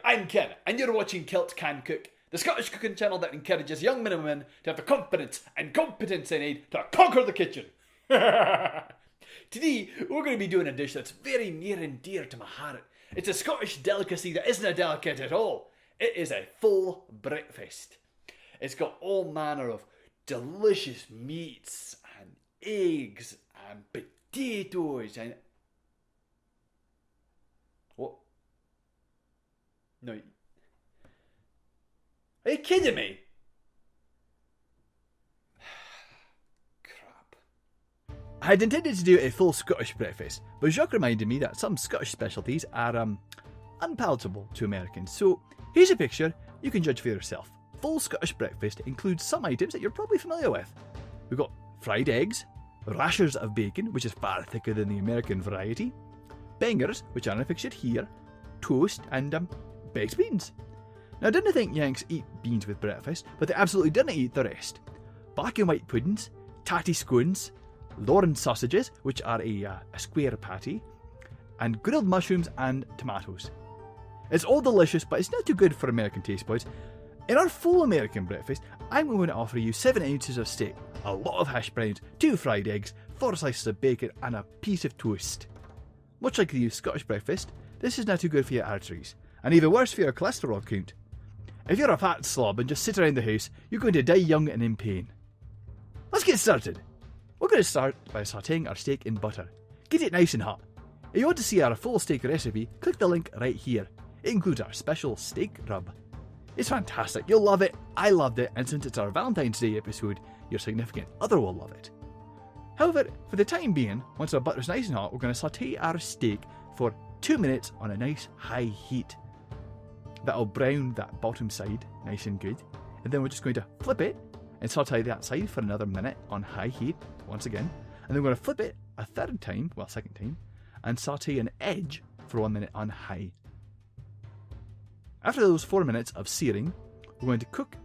I'm Ken, and you're watching Kilt Can Cook, the Scottish cooking channel that encourages young men and women to have the confidence and competence they need to conquer the kitchen. Today, we're going to be doing a dish that's very near and dear to my heart. It's a Scottish delicacy that isn't a delicacy at all. It is a full breakfast. It's got all manner of delicious meats and eggs and potatoes and... What? No. Are you kidding me? Crap. I had intended to do a full Scottish breakfast, but Jacques reminded me that some Scottish specialties are unpalatable to Americans. So here's a picture, you can judge for yourself. Full Scottish breakfast includes some items that you're probably familiar with. We've got fried eggs, rashers of bacon, which is far thicker than the American variety, bangers, which are pictured here, toast, and baked beans. Now I didn't think Yanks eat beans with breakfast, but they absolutely didn't eat the rest. Black and white puddings, tatty scones, Lawrence sausages, which are a square patty, and grilled mushrooms and tomatoes. It's all delicious, but it's not too good for American taste buds. In our full American breakfast, I'm going to offer you 7 ounces of steak, a lot of hash browns, 2 fried eggs, 4 slices of bacon, and a piece of toast. Much like the Scottish breakfast, this is not too good for your arteries, and even worse for your cholesterol count. If you're a fat slob and just sit around the house, you're going to die young and in pain. Let's get started. We're going to start by sautéing our steak in butter. Get it nice and hot. If you want to see our full steak recipe, click the link right here. It includes our special steak rub. It's fantastic, you'll love it, I loved it, and since it's our Valentine's Day episode, your significant other will love it. However, for the time being, once our butter's nice and hot, we're going to sauté our steak for 2 minutes on a nice high heat. That'll brown that bottom side nice and good, and then we're just going to flip it and sauté that side for another minute on high heat once again, and then we're going to flip it a second time, and sauté an edge for 1 minute on high. After those 4 minutes of searing, we're going to cook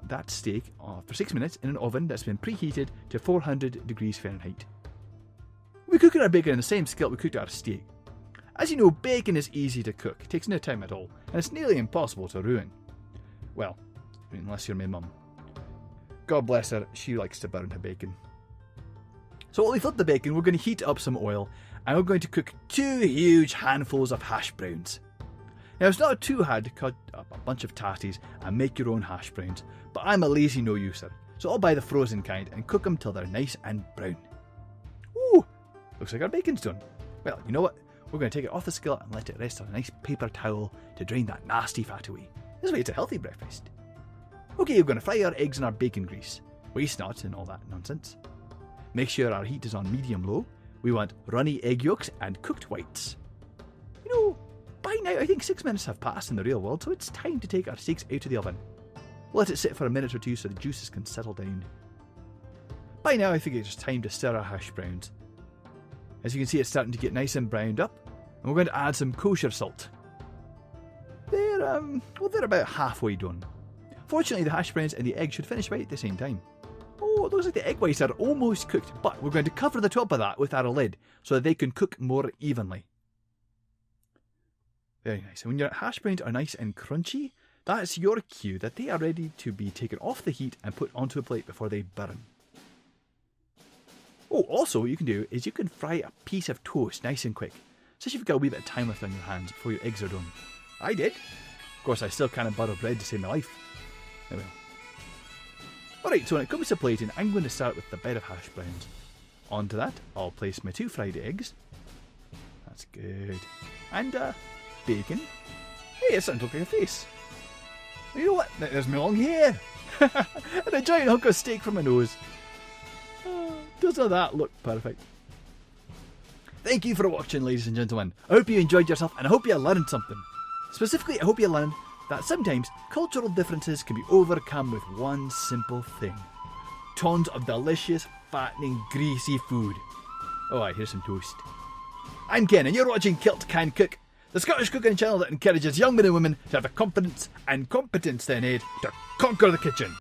that steak for 6 minutes in an oven that's been preheated to 400 degrees Fahrenheit. We're cooking our bacon in the same skillet we cooked our steak. As you know, bacon is easy to cook, it takes no time at all, and it's nearly impossible to ruin. Well, unless you're my mum. God bless her, she likes to burn her bacon. So while we flip the bacon, we're going to heat up some oil, and we're going to cook 2 huge handfuls of hash browns. Now it's not too hard to cut up a bunch of tatties and make your own hash browns, but I'm a lazy no-user, so I'll buy the frozen kind and cook them till they're nice and brown. Ooh, looks like our bacon's done. Well, you know what? We're going to take it off the skillet and let it rest on a nice paper towel to drain that nasty fat away. This way it's a healthy breakfast. Okay, we're going to fry our eggs in our bacon grease. Waste not and all that nonsense. Make sure our heat is on medium-low. We want runny egg yolks and cooked whites. You know, by now I think 6 minutes have passed in the real world, so it's time to take our steaks out of the oven. Let it sit for a minute or two so the juices can settle down. By now I think it's time to stir our hash browns. As you can see, it's starting to get nice and browned up, and we're going to add some kosher salt. They're about halfway done. Fortunately, the hash browns and the egg should finish right at the same time. Oh, it looks like the egg whites are almost cooked, but we're going to cover the top of that with our lid so that they can cook more evenly. Very nice. And when your hash browns are nice and crunchy, that's your cue that they are ready to be taken off the heat and put onto a plate before they burn. Oh, also what you can do is you can fry a piece of toast nice and quick, especially if you've got a wee bit of time left on your hands before your eggs are done. I did. Of course, I still can't butter bread to save my life. Oh well. Alright, so when it comes to plating, I'm going to start with the bed of hash browns. Onto that, I'll place my 2 fried eggs. That's good. And, bacon. Hey, it's starting to look like a face. You know what? There's my long hair. And a giant hunk of steak from my nose. Doesn't that look perfect? Thank you for watching, ladies and gentlemen. I hope you enjoyed yourself and I hope you learned something. Specifically, I hope you learned that sometimes cultural differences can be overcome with one simple thing. Tons of delicious, fattening, greasy food. Oh, here's some toast. I'm Ken and you're watching Kilt Can Cook, the Scottish cooking channel that encourages young men and women to have the confidence and competence they need to conquer the kitchen.